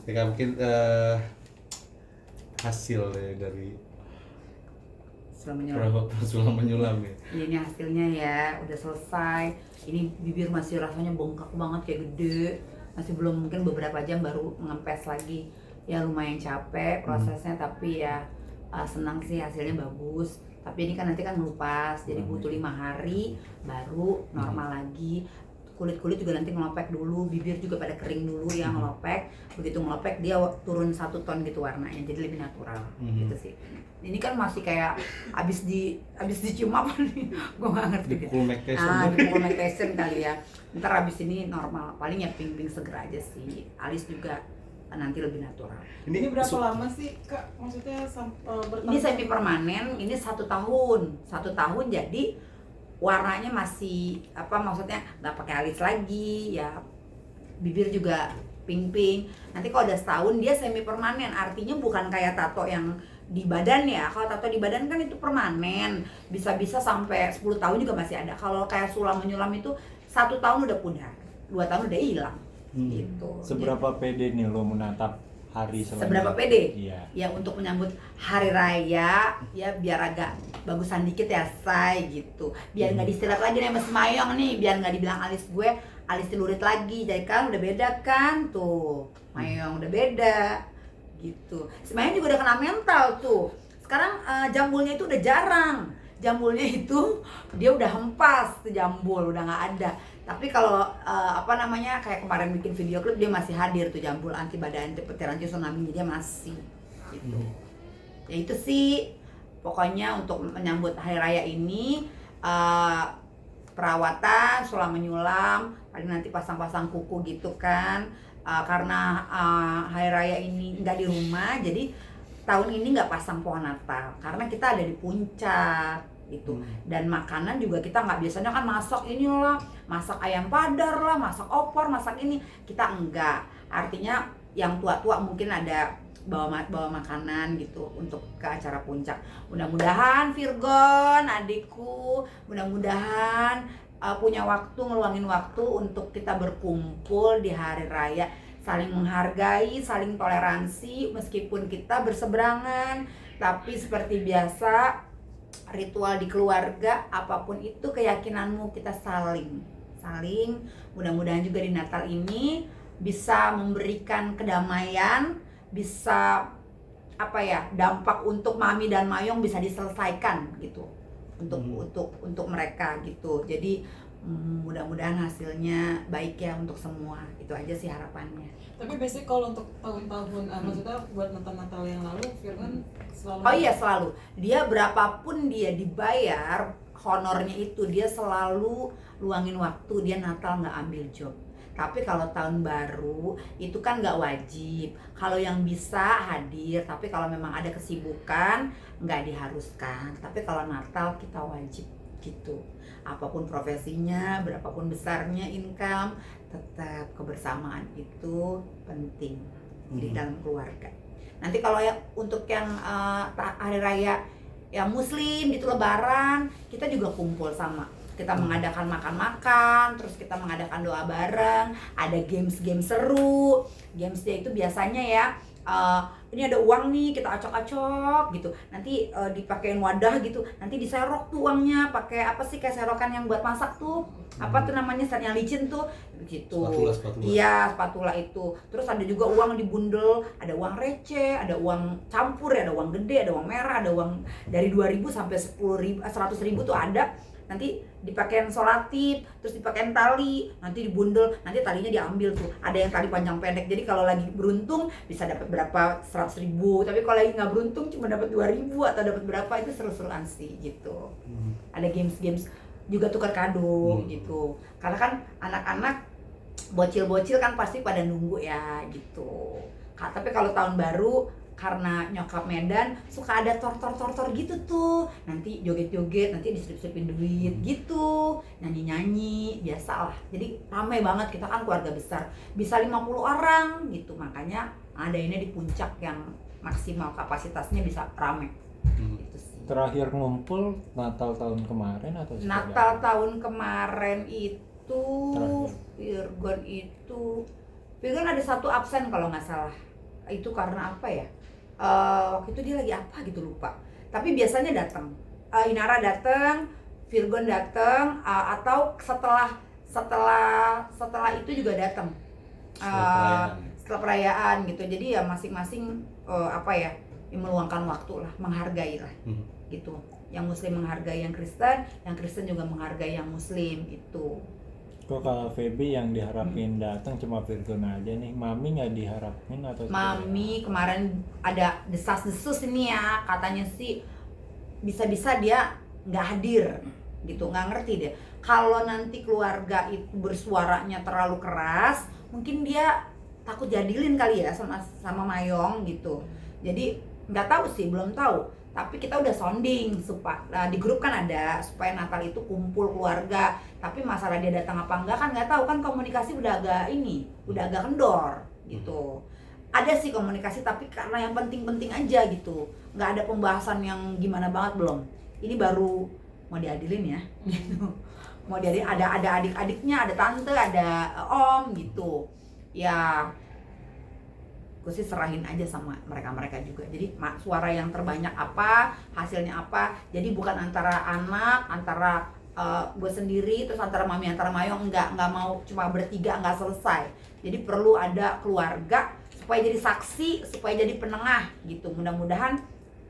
Ya mungkin hasil dari sulam menyulam ya. Ini hasilnya ya, udah selesai. Ini bibir masih rasanya bengkak banget kayak gede. Masih belum, mungkin beberapa jam baru ngempes lagi. Ya lumayan capek prosesnya, tapi ya senang sih hasilnya bagus. Tapi ini kan nanti kan melupas, jadi butuh 5 hari baru normal lagi. Kulit juga nanti ngelopek dulu, bibir juga pada kering dulu ya, ngelopek. Begitu ngelopek dia turun 1 ton gitu warnanya, jadi lebih natural gitu sih. Ini kan masih kayak abis dicium apa nih, gue nggak ngerti. Di cool meditation kali ya. Ntar abis ini normal, paling ya pink seger aja sih. Alis juga nanti lebih natural. Ini berapa lama sih Kak? Maksudnya ini semi permanen, ini 1 tahun. 1 tahun jadi warnanya masih maksudnya nggak pakai alis lagi ya, bibir juga pink. Nanti kalau udah setahun dia semi permanen, artinya bukan kayak tato yang di badan ya. Kalau tato di badan kan itu permanen, bisa sampai 10 tahun juga masih ada. Kalau kayak sulam menyulam itu 1 tahun udah pudar, 2 tahun udah hilang gitu. Seberapa pede nih lo menatap hari selanjutnya? Seberapa pede? Iya. Ya untuk menyambut hari raya ya, biar agak bagusan dikit ya say gitu. Biar nggak disilat lagi nih Mas Mayong nih, biar nggak dibilang alis gue alis celurit lagi. Jadi kan udah beda kan tuh, Mayong udah beda gitu. Si Mayong juga udah kena mental tuh. Sekarang jambulnya itu udah jarang. Jambulnya itu dia udah hempas tuh, jambul udah nggak ada. Tapi kalau kayak kemarin bikin video klip dia masih hadir tuh, jambul anti badai, anti petir, anti tsunami dia masih gitu. Ya itu sih pokoknya untuk menyambut hari raya ini, perawatan sulam menyulam, paling nanti pasang-pasang kuku gitu kan. Karena hari raya ini nggak di rumah, jadi tahun ini nggak pasang pohon Natal karena kita ada di puncak gitu. Dan makanan juga kita nggak, biasanya kan masak inilah, masak ayam padar lah, masak opor, masak ini, kita enggak. Artinya yang tua-tua mungkin ada bawa makanan gitu untuk ke acara puncak. Mudah-mudahan Virgon adikku, mudah-mudahan punya waktu, ngeluangin waktu untuk kita berkumpul di hari raya, saling menghargai, saling toleransi meskipun kita berseberangan. Tapi seperti biasa ritual di keluarga, apapun itu keyakinanmu, kita saling. Mudah-mudahan juga di Natal ini bisa memberikan kedamaian, bisa dampak untuk Mami dan Mayong bisa diselesaikan gitu untuk mereka gitu. Jadi mudah-mudahan hasilnya baik ya untuk semua. Itu aja sih harapannya. Tapi biasanya kalau untuk tahun-tahun maksudnya buat Natal yang lalu Firman selalu selalu. Dia berapapun dia dibayar honornya itu, dia selalu luangin waktu. Dia Natal nggak ambil job. Tapi kalau tahun baru itu kan nggak wajib. Kalau yang bisa hadir, tapi kalau memang ada kesibukan nggak diharuskan. Tapi kalau Natal kita wajib gitu. Apapun profesinya, berapapun besarnya income, tetap kebersamaan itu penting di dalam keluarga. Nanti kalau untuk yang hari raya yang Muslim itu Lebaran, kita juga kumpul sama. Kita mengadakan makan-makan, terus kita mengadakan doa bareng, ada games seru. Gamesnya itu biasanya ya, ini ada uang nih, kita acok-acok gitu. Nanti dipakein wadah gitu, nanti diserok tuh uangnya, pakai kayak serokan yang buat masak tuh. Apa tuh namanya, set yang licin tuh gitu. Spatula. Iya, spatula itu. Terus ada juga uang dibundel, ada uang receh, ada uang campur ya, ada uang gede, ada uang merah, ada uang dari 2.000 sampai 10.000, 100.000 tuh ada. Nanti dipakein solatip, terus dipakein tali, nanti dibundel, nanti talinya diambil tuh. Ada yang tali panjang pendek, jadi kalau lagi beruntung bisa dapat berapa 100.000, tapi kalau lagi nggak beruntung cuma dapat 2.000 atau dapat berapa, itu seru-seruan sih gitu. Ada games juga tukar kado gitu. Karena kan anak-anak bocil-bocil kan pasti pada nunggu ya gitu. Tapi kalau tahun baru, karena nyokap Medan suka ada tortor gitu tuh, nanti joget-joget, nanti diselip-selipin duit gitu, nyanyi-nyanyi, biasalah. Jadi ramai banget, kita kan keluarga besar, bisa 50 orang gitu, makanya adainnya di puncak yang maksimal kapasitasnya bisa ramai. Gitu sih. Terakhir ngumpul Natal tahun kemarin atau Natal tahun kemarin itu Virgon ada 1 absen kalau nggak salah. itu karena apa ya, waktu itu dia lagi apa gitu lupa, tapi biasanya datang, Inara datang, Virgon datang, atau setelah itu juga datang setelah perayaan gitu. Jadi ya masing-masing apa ya, meluangkan waktu lah, menghargai lah gitu. Yang Muslim menghargai yang Kristen juga menghargai yang Muslim itu. Kok kalau Feby yang diharapin datang cuma Virgon aja nih, Mami nggak diharapin atau? Mami kemarin ada desas-desus ini ya, katanya sih bisa-bisa dia nggak hadir gitu, nggak ngerti deh. Kalau nanti keluarga itu bersuaranya terlalu keras, mungkin dia takut jadilin kali ya sama Mayong gitu. Jadi nggak tahu sih, belum tahu. Tapi kita udah sounding supaya di grup kan ada supaya Natal itu kumpul keluarga. Tapi masalah dia datang apa enggak kan nggak tahu, kan komunikasi udah agak kendor gitu. Ada sih komunikasi tapi karena yang penting-penting aja gitu. Nggak ada pembahasan yang gimana banget belum. Ini baru mau diadilin ya. Gitu. Mau diadilin, ada adik-adiknya, ada tante, ada om gitu. Ya gue sih serahin aja sama mereka juga. Jadi suara yang terbanyak apa, hasilnya apa. Jadi bukan antara anak, antara gue sendiri, terus antara Mami, antara Mayong, nggak mau cuma bertiga, nggak selesai. Jadi perlu ada keluarga supaya jadi saksi, supaya jadi penengah gitu. Mudah-mudahan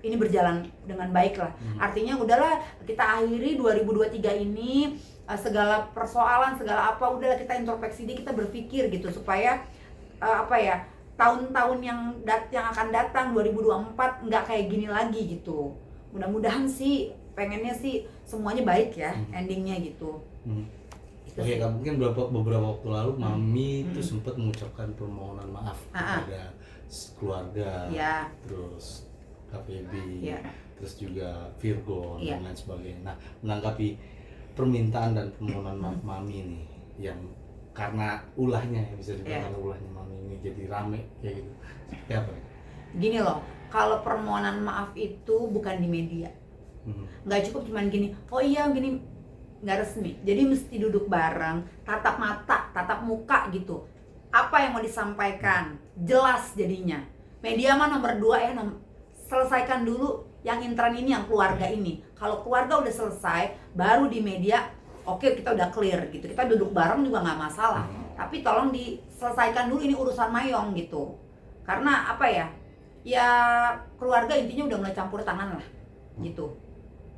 ini berjalan dengan baik lah. Artinya udahlah kita akhiri 2023 ini, segala persoalan, segala apa, udahlah kita introspeksi diri, kita berpikir gitu supaya apa ya, tahun-tahun yang akan datang 2024 nggak kayak gini lagi gitu. Mudah-mudahan sih, pengennya sih semuanya baik ya, endingnya gitu. Oke, mungkin beberapa waktu lalu Mami itu sempat mengucapkan permohonan maaf kepada keluarga, terus KPB, terus juga Virgon dan lain sebagainya. Nah, menanggapi permintaan dan permohonan maaf Mami nih, yang karena ulahnya ya, bisa dibilang ulahnya Mami ini jadi rame kayak gitu. Seperti apa? Gini loh, kalau permohonan maaf itu bukan di media. Nggak cukup cuman gini, oh iya gini, nggak resmi. Jadi mesti duduk bareng, tatap mata, tatap muka gitu. Apa yang mau disampaikan, jelas jadinya. Media mah nomor 2 ya, selesaikan dulu yang intern ini, yang keluarga ini. Kalau keluarga udah selesai, baru di media. Oke, kita udah clear gitu, kita duduk bareng juga nggak masalah. Tapi tolong diselesaikan dulu ini urusan Mayong gitu. Karena apa ya, ya keluarga intinya udah mulai campur tangan lah gitu.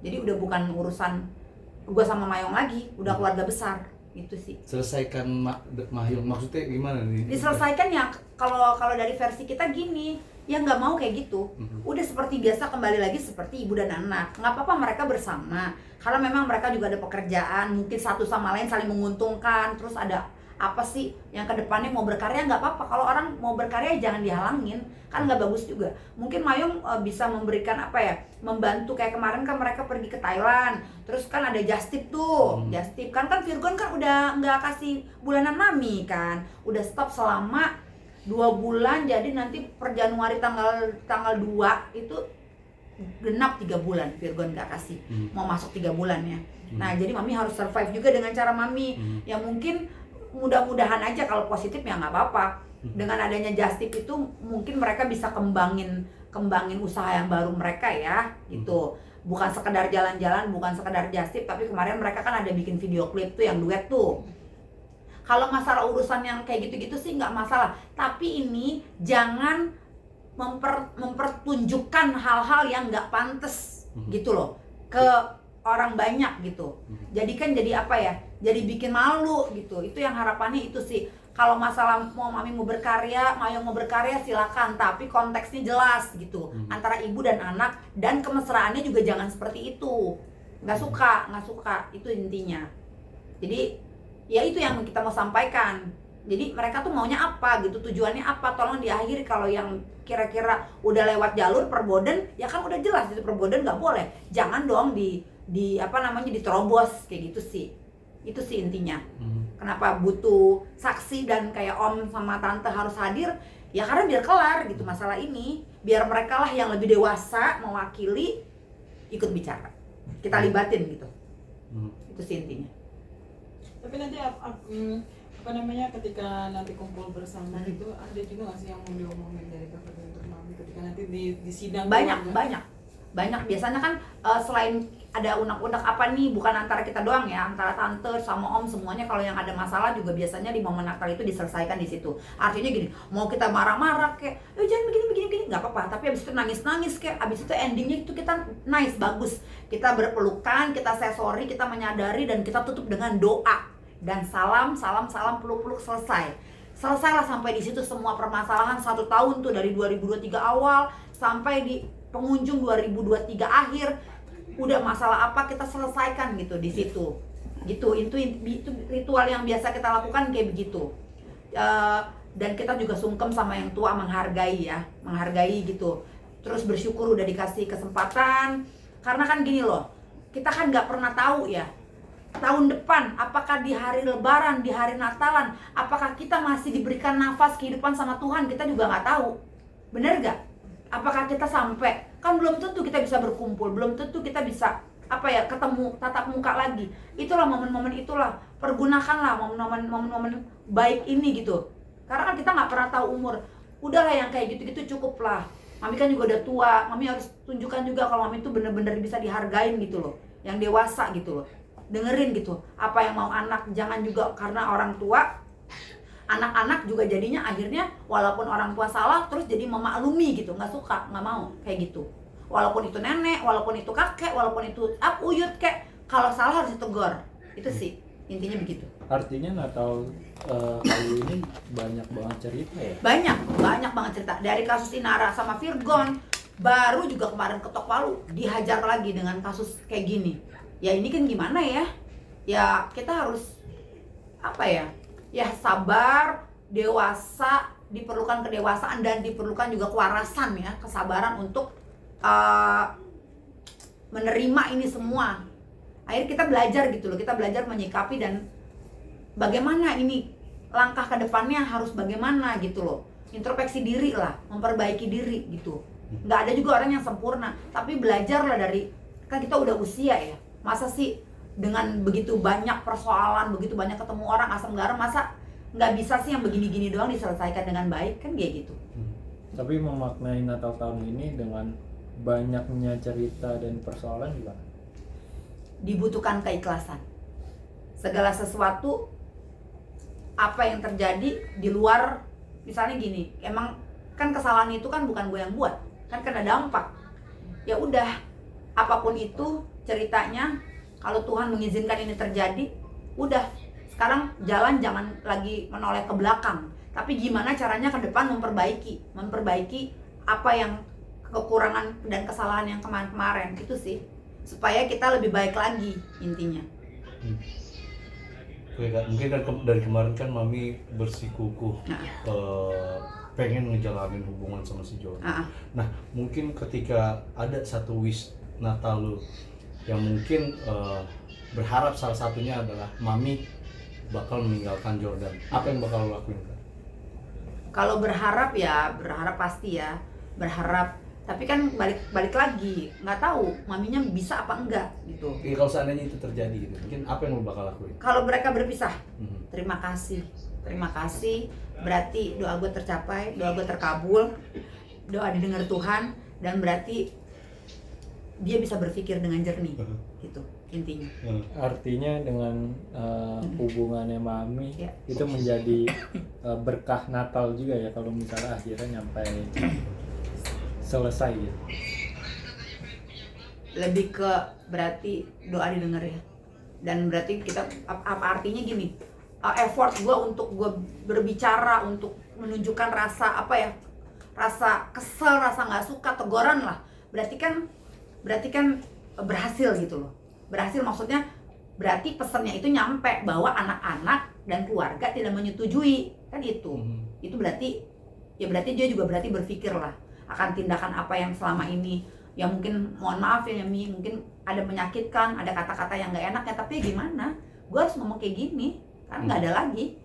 Jadi udah bukan urusan gue sama Mayong lagi, udah keluarga besar gitu sih. Selesaikan Mayong maksudnya gimana nih? Diselesaikan ya, kalau dari versi kita gini, ya nggak mau kayak gitu. Udah seperti biasa, kembali lagi seperti ibu dan anak. Nggak apa-apa mereka bersama. Karena memang mereka juga ada pekerjaan, mungkin satu sama lain saling menguntungkan. Terus ada apa sih yang kedepannya mau berkarya, nggak apa-apa. Kalau orang mau berkarya jangan dihalangin, kan nggak bagus juga. Mungkin Mayong bisa memberikan apa ya, membantu kayak kemarin kan mereka pergi ke Thailand. Terus kan ada Justip tuh, Justip kan Virgon kan udah nggak kasih bulanan Mami kan, udah stop selama 2 bulan. Jadi nanti per Januari tanggal 2 itu genap 3 bulan Virgon gak kasih, mau masuk 3 bulan ya. Nah jadi Mami harus survive juga dengan cara Mami. Ya mungkin mudah-mudahan aja kalau positif ya nggak apa-apa. Dengan adanya Justip itu mungkin mereka bisa kembangin usaha yang baru mereka ya gitu. Bukan sekedar jalan-jalan, bukan sekedar Justip, tapi kemarin mereka kan ada bikin video klip tuh yang duet tuh. Kalau masalah urusan yang kayak gitu-gitu sih nggak masalah. Tapi ini jangan mempertunjukkan hal-hal yang nggak pantas gitu loh ke orang banyak gitu. Jadi kan jadi apa ya? Jadi bikin malu gitu. Itu yang harapannya itu sih. Kalau masalah Mami mau berkarya, Mayong mau berkarya silakan, tapi konteksnya jelas gitu. Antara ibu dan anak, dan kemesraannya juga jangan seperti itu. Nggak suka itu intinya. Jadi ya itu yang kita mau sampaikan. Jadi mereka tuh maunya apa gitu, tujuannya apa, tolong diakhiri. Kalau yang kira-kira udah lewat jalur perboden, ya kan udah jelas itu perboden nggak boleh. Jangan dong diterobos kayak gitu sih. Itu sih intinya. Kenapa butuh saksi dan kayak om sama tante harus hadir? Ya karena biar kelar gitu masalah ini. Biar mereka lah yang lebih dewasa mewakili ikut bicara. Kita libatin gitu. Itu sih intinya. Tapi nanti ketika nanti kumpul bersama itu ada juga nggak sih yang mau diomongin dari Kak Feby untuk Mami ketika nanti di sidang? Banyak biasanya kan selain ada unek-unek apa nih, bukan antara kita doang ya, antara tante sama om semuanya, kalau yang ada masalah juga biasanya di momen Natal itu diselesaikan di situ. Artinya gini, mau kita marah-marah kayak jangan begini nggak apa-apa, tapi abis itu nangis kayak abis itu endingnya itu kita nice, bagus, kita berpelukan, kita say sorry, kita menyadari, dan kita tutup dengan doa dan salam peluk-peluk, selesailah sampai di situ semua permasalahan 1 tahun tuh, dari 2023 awal sampai di pengunjung 2023 akhir, udah masalah apa kita selesaikan gitu di situ. Gitu, itu ritual yang biasa kita lakukan kayak begitu. Dan kita juga sungkem sama yang tua, menghargai gitu. Terus bersyukur udah dikasih kesempatan, karena kan gini loh, kita kan nggak pernah tahu ya tahun depan, apakah di hari Lebaran, di hari Natalan, apakah kita masih diberikan nafas kehidupan sama Tuhan, kita juga nggak tahu. Bener gak? Apakah kita sampai, kan belum tentu kita bisa berkumpul, belum tentu kita bisa ketemu tatap muka lagi. Itulah momen-momen itulah, pergunakanlah momen-momen baik ini gitu. Karena kan kita nggak pernah tahu umur. Udahlah yang kayak gitu-gitu cukup lah. Mami kan juga udah tua, Mami harus tunjukkan juga kalau Mami itu bener-bener bisa dihargain gitu loh, yang dewasa gitu loh. Dengerin gitu apa yang mau anak, jangan juga karena orang tua, anak-anak juga jadinya akhirnya walaupun orang tua salah terus jadi memaklumi gitu, nggak suka, nggak mau kayak gitu. Walaupun itu nenek, walaupun itu kakek, walaupun itu uyut kek, kalau salah harus ditegur. Itu sih intinya begitu. Artinya Natal kali ini banyak banget cerita ya? Banyak banget cerita. Dari kasus Inara sama Virgon, baru juga kemarin ketok palu dihajar lagi dengan kasus kayak gini. Ya ini kan gimana ya? Ya kita harus ya sabar, dewasa, diperlukan kedewasaan dan diperlukan juga kewarasan ya, kesabaran untuk menerima ini semua. Akhirnya kita belajar gitu loh, kita belajar menyikapi dan bagaimana ini langkah ke depannya harus bagaimana gitu loh. Introspeksi diri lah, memperbaiki diri gitu. Nggak ada juga orang yang sempurna, tapi belajarlah dari, kan kita udah usia ya. Masa sih dengan begitu banyak persoalan, begitu banyak ketemu orang asam garam, masa nggak bisa sih yang begini-gini doang diselesaikan dengan baik, kan kayak gitu. Tapi memaknai Natal tahun ini dengan banyaknya cerita dan persoalan juga dibutuhkan keikhlasan. Segala sesuatu apa yang terjadi di luar, misalnya gini, emang kan kesalahan itu kan bukan gue yang buat, kan kena dampak. Ya udah, apapun itu ceritanya, kalau Tuhan mengizinkan ini terjadi, udah, sekarang jalan jangan lagi menoleh ke belakang, tapi gimana caranya ke depan memperbaiki apa yang kekurangan dan kesalahan yang kemarin itu sih, supaya kita lebih baik lagi intinya. Mungkin dari kemarin kan Mami bersikukuh pengen ngejalanin hubungan sama si Joni. Nah mungkin ketika ada satu wish Natal lu yang mungkin berharap salah satunya adalah Mami bakal meninggalkan Jordan, apa yang bakal lo lakuin? Kalau berharap ya berharap pasti ya, berharap, tapi kan balik lagi nggak tahu maminya bisa apa enggak gitu. Iya, kalau seandainya itu terjadi gitu, mungkin apa yang lo bakal lakuin? Kalau mereka berpisah, terima kasih, berarti doa gue tercapai, doa gue terkabul, doa didengar Tuhan, dan berarti dia bisa berpikir dengan jernih, gitu intinya. Artinya dengan hubungannya Mami itu menjadi berkah Natal juga ya, kalau misalnya akhirnya nyampe selesai gitu. Lebih ke berarti doa didengar ya, dan berarti kita apa artinya gini, effort gue untuk gue berbicara, untuk menunjukkan rasa rasa kesel, rasa nggak suka, teguran lah, berarti kan berhasil gitu loh. Berhasil maksudnya berarti pesannya itu nyampe bahwa anak-anak dan keluarga tidak menyetujui, kan itu. Itu berarti dia juga berarti berpikir lah akan tindakan apa yang selama ini yang mungkin, mohon maaf ya Mi, mungkin ada menyakitkan, ada kata-kata yang nggak enak ya, tapi gimana? Gue harus ngomong kayak gini, kan nggak ada lagi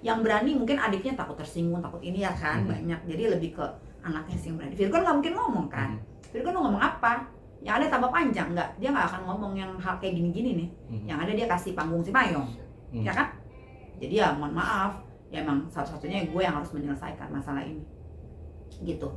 yang berani. Mungkin adiknya takut tersinggung, takut ini ya kan, banyak. Jadi lebih ke anaknya sih yang berani. Virgon nggak mungkin ngomong kan? Virgon mau ngomong apa? Yang ada tambah panjang, dia nggak akan ngomong yang hal kayak gini-gini nih. Yang ada dia kasih panggung si Mayong, ya kan? Jadi ya mohon maaf, ya emang satu-satunya gue yang harus menyelesaikan masalah ini gitu.